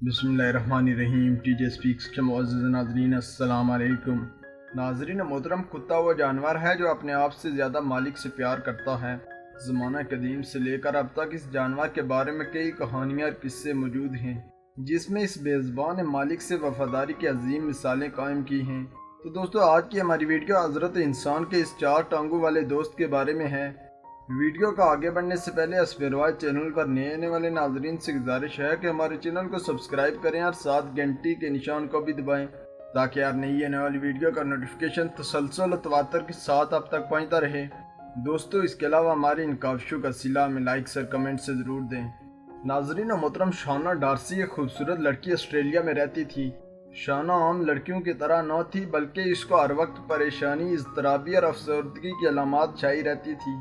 बिस्मिल्लाहिर्रहमानिर्रहीम। TJ speaks के मुअज़्ज़िज़ नाज़रीन, अस्सलाम वालेकुम। नाज़रीन मोहतरम, कुत्ता वो जानवर है जो अपने आप से ज़्यादा मालिक से प्यार करता है। ज़माना कदीम से लेकर अब तक इस जानवर के बारे में कई कहानियाँ और किस्से मौजूद हैं, जिसमें इस बेज़ुबान मालिक से वफादारी की अजीम मिसालें कायम की हैं। तो दोस्तों, आज की हमारी वीडियो हज़रत इंसान के इस 4 टांगों वाले दोस्त के बारे में है। वीडियो का आगे बढ़ने से पहले अस्फिरवाज चैनल पर नए आने वाले नाजरीन से गुजारिश है कि हमारे चैनल को सब्सक्राइब करें और साथ घंटी के निशान को भी दबाएं, ताकि हर नई आने वाली वीडियो का नोटिफिकेशन तसलसल और तवातर के साथ आप तक पहुंचता रहे। दोस्तों, इसके अलावा हमारी इन काविशों का सिला में लाइक्स और कमेंट से ज़रूर दें। नाजरीन मोहतरम, शौना डार्सी एक खूबसूरत लड़की ऑस्ट्रेलिया में रहती थी। शाना आम लड़कियों की तरह न थी, बल्कि इसको हर वक्त परेशानी, इज़्तिराबी और अफसरदगी की अलामात छाई रहती थी।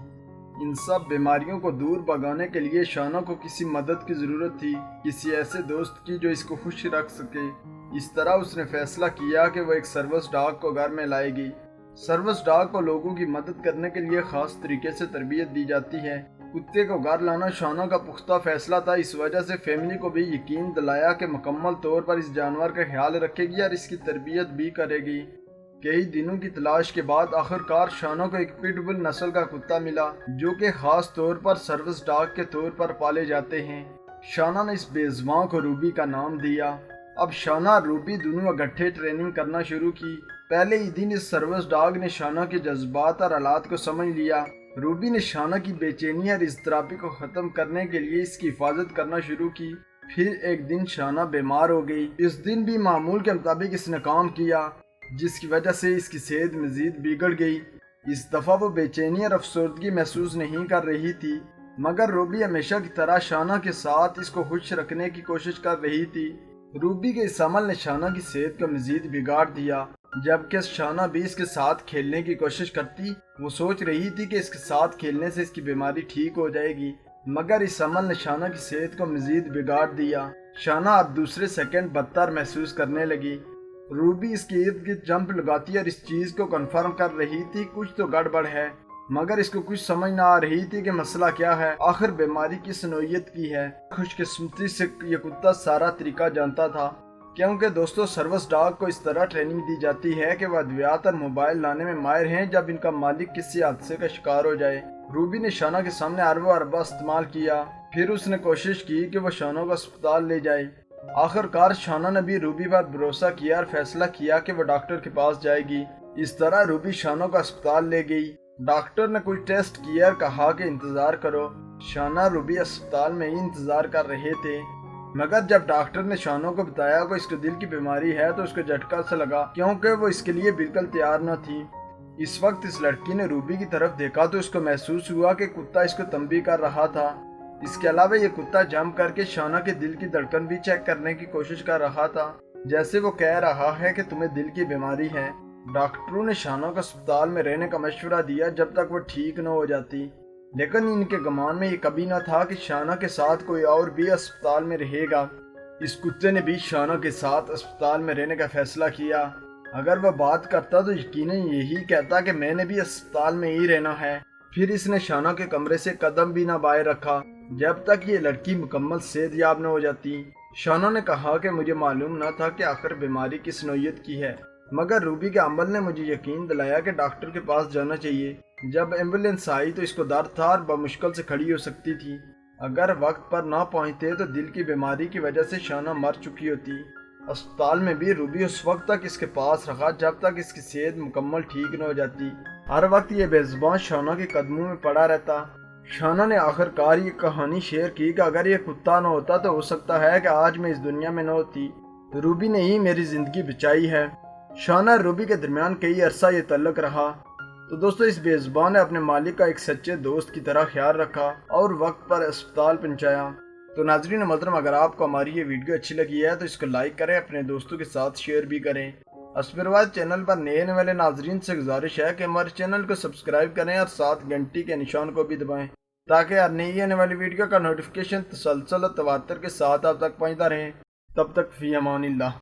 इन सब बीमारियों को दूर भगाने के लिए शाना को किसी मदद की ज़रूरत थी, किसी ऐसे दोस्त की जो इसको खुश रख सके। इस तरह उसने फैसला किया कि वह एक सर्विस डॉग को घर में लाएगी। सर्विस डॉग को लोगों की मदद करने के लिए ख़ास तरीके से तरबियत दी जाती है। कुत्ते को घर लाना शाना का पुख्ता फैसला था। इस वजह से फैमिली को भी यकीन दिलाया कि मुकम्मल तौर पर इस जानवर का ख्याल रखेगी और इसकी तरबियत भी करेगी। कई दिनों की तलाश के बाद आखिरकार शाना को एक पिटबुल नस्ल का कुत्ता मिला, जो कि खास तौर पर सर्विस डॉग के तौर पर पाले जाते हैं। शाना ने इस बेज़ुबान को रूबी का नाम दिया। अब शाना और रूबी दोनों इकट्ठे ट्रेनिंग करना शुरू की। पहले ही दिन इस सर्विस डॉग ने शाना के जज्बात और हालात को समझ लिया। रूबी ने शाना की बेचैनी और इज़्तिराबी को ख़त्म करने के लिए इसकी हिफाजत करना शुरू की। फिर एक दिन शाना बीमार हो गई। इस दिन भी मामूल के मुताबिक इसने काम किया, जिसकी वजह से इसकी सेहत मज़ीद बिगड़ गई। इस दफ़ा वो बेचैनी और अफसरदगी महसूस नहीं कर रही थी, मगर रूबी हमेशा की तरह शाना के साथ इसको खुश रखने की कोशिश कर रही थी। रूबी के इस अमल ने शाना की सेहत को मज़ीद बिगाड़ दिया। जबकि शाना भी इसके साथ खेलने की कोशिश करती, वो सोच रही थी कि इसके साथ खेलने से इसकी बीमारी ठीक हो जाएगी, मगर इस अमल ने शाना की सेहत को मज़ीद बिगाड़ दिया। शाना अब दूसरे सेकंड बदतर महसूस करने लगी। रूबी इसके इर्द गिर्द जंप लगाती और इस चीज़ को कंफर्म कर रही थी कुछ तो गड़बड़ है, मगर इसको कुछ समझ ना आ रही थी कि मसला क्या है, आखिर बीमारी किस नौयत की है। खुशकिस्मती से ये कुत्ता सारा तरीका जानता था, क्योंकि दोस्तों सर्विस डॉग को इस तरह ट्रेनिंग दी जाती है कि वह अद्वियात और मोबाइल लाने में माहिर हैं जब इनका मालिक किसी हादसे का शिकार हो जाए। रूबी ने शाना के सामने अरबों अरबा इस्तेमाल किया। फिर उसने कोशिश की कि वह शाना को अस्पताल ले जाए। आखिरकार शाना ने भी रूबी पर भरोसा किया और फैसला किया कि वह डॉक्टर के पास जाएगी। इस तरह रूबी शाना को अस्पताल ले गई। डॉक्टर ने कुछ टेस्ट किया और कहा कि इंतजार करो। शाना रूबी अस्पताल में ही इंतजार कर रहे थे, मगर जब डॉक्टर ने शाना को बताया कि इसको दिल की बीमारी है तो उसको झटका सा लगा, क्योंकि वो इसके लिए बिल्कुल तैयार न थी। इस वक्त इस लड़की ने रूबी की तरफ देखा तो उसको महसूस हुआ कि कुत्ता इसको तंबी कर रहा था। इसके अलावा ये कुत्ता जंप करके शाना के दिल की धड़कन भी चेक करने की कोशिश कर रहा था, जैसे वो कह रहा है कि तुम्हें दिल की बीमारी है। डॉक्टरों ने शाना को अस्पताल में रहने का मशवरा दिया जब तक वो ठीक न हो जाती, लेकिन इनके गुमान में ये कभी न था कि शाना के साथ कोई और भी अस्पताल में रहेगा। इस कुत्ते ने भी शाना के साथ अस्पताल में रहने का फैसला किया। अगर वह बात करता तो यकीनन यही कहता कि मैंने भी अस्पताल में ही रहना है। फिर इसने शाना के कमरे से कदम भी न बाहर रखा जब तक ये लड़की मुकम्मल सेहतयाब न हो जाती। शाना ने कहा कि मुझे मालूम न था कि आखिर बीमारी किस नौयत की है, मगर रूबी के अमल ने मुझे यकीन दिलाया कि डॉक्टर के पास जाना चाहिए। जब एम्बुलेंस आई तो इसको दर्द था और बमुश्किल से खड़ी हो सकती थी। अगर वक्त पर ना पहुंचते तो दिल की बीमारी की वजह से शाना मर चुकी होती। अस्पताल में भी रूबी उस वक्त तक इसके पास रखा जब तक इसकी सेहत मुकम्मल ठीक न हो जाती। हर वक्त ये बेज़ुबान शाना के कदमों में पड़ा रहता। शाना ने आखिरकार ये कहानी शेयर की कि अगर ये कुत्ता न होता तो हो सकता है कि आज मैं इस दुनिया में न होती। रूबी ने ही मेरी ज़िंदगी बचाई है। शाना और रूबी के दरमियान कई अरसा ये तल्लुक रहा। तो दोस्तों, इस बेज़ुबान ने अपने मालिक का एक सच्चे दोस्त की तरह ख्याल रखा और वक्त पर अस्पताल पहुंचाया। तो नाज़रीन मोहतरम, अगर आपको हमारी ये वीडियो अच्छी लगी है तो इसको लाइक करें, अपने दोस्तों के साथ शेयर भी करें। अस्फिरवाज चैनल पर नए आने वाले नाजरीन से गुजारिश है कि हमारे चैनल को सब्सक्राइब करें और साथ घंटी के निशान को भी दबाएं, ताकि हर नई आने वाली वीडियो का नोटिफिकेशन तसलसल और तवातर के साथ आप तक पहुंचता रहे। तब तक फी अमानिल्लाह।